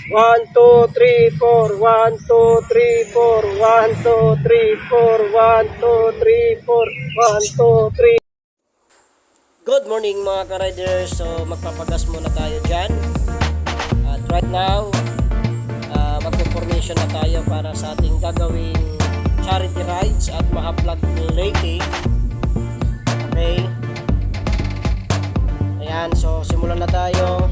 1, 2, 3, 4, 1, 2, 3, 4, 1, 2, 3, 4, 1, 2, 3, 4, 1, 2, 3. Good morning mga ka-riders. So magpapagas muna tayo dyan. At right now, mag-information na tayo para sa ating gagawing charity rides at Mahablag Leyte. Okay. Ayan, so simulan na tayo.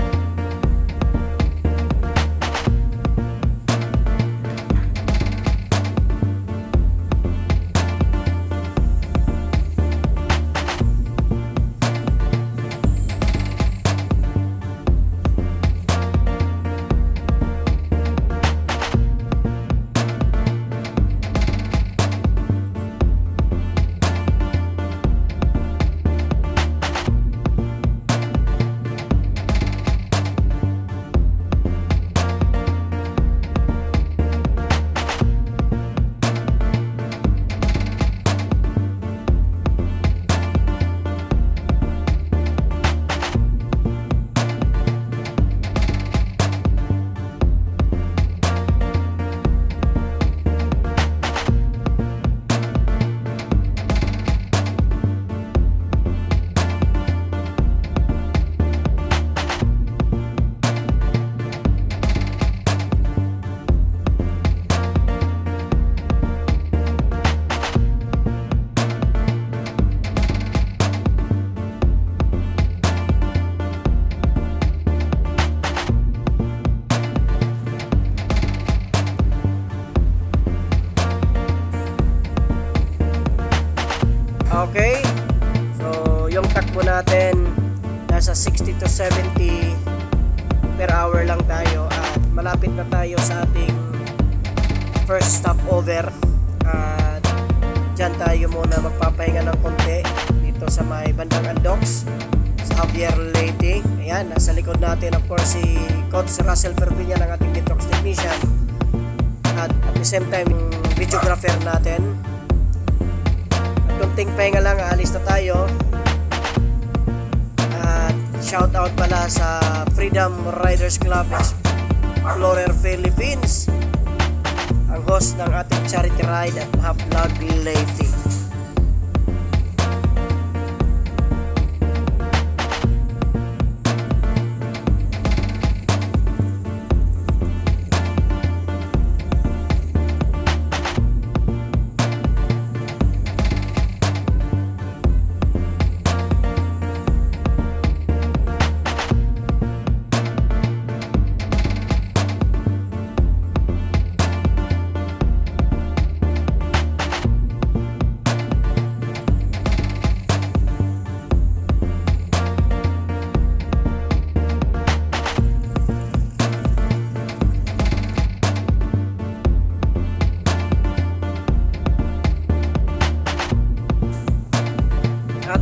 Okay, so yung takbo natin nasa 60 to 70 per hour lang tayo at malapit na tayo sa ating first stopover. At dyan tayo muna magpapahinga ng konti dito sa may bandang Andox sa Javier Leyte. Ayan, nasa likod natin of course si Coach Russell Perpiña ng ating detox technician at the same time videographer natin. Kunting pahinga lang, aalis na tayo. At shout out pala sa Freedom Riders Club Explorer Philippines, ang host ng ating charity ride at Mahablag Leyte.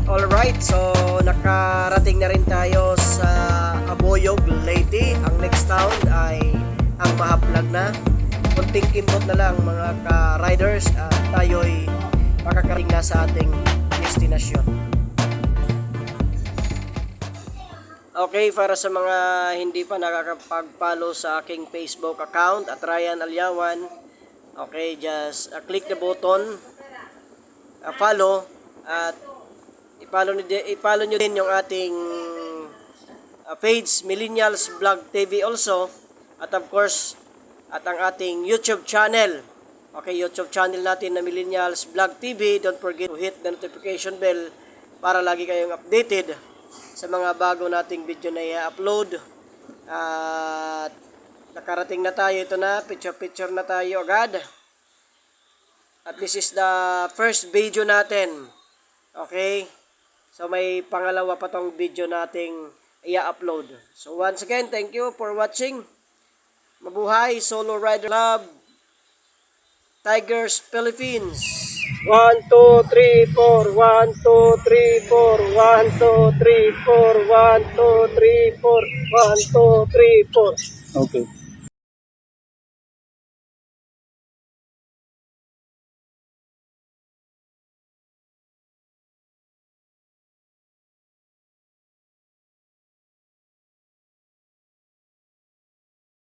Alright, so nakarating na rin tayo sa Aboyog, Leyte. Ang next town ay ang Mahablag na. Kunting kimbot na lang mga ka-riders at tayo'y makakarating na sa ating destinasyon. Okay, para sa mga hindi pa nakakapag-follow sa aking Facebook account at Ryan Alyawan, okay, just click the button, follow, at i-follow nyo din yung ating page Millennials Vlog TV also, at of course at ang ating YouTube channel. Okay, YouTube channel natin na Millennials Vlog TV. Don't forget to hit the notification bell para lagi kayong updated sa mga bago nating video na i-upload. At nakarating na tayo, ito na, picture na tayo agad. At this is the first video natin. Okay, so may pangalawa pa tong video nating i-upload. So once again, thank you for watching. Mabuhay Solo Rider Club Tigers Philippines. 1, 2, 3, 4, 1, 2, 3, 4, 1, 2, 3, 4, 1, 2, 3, 4, 1, 2, 3, 4. Okay.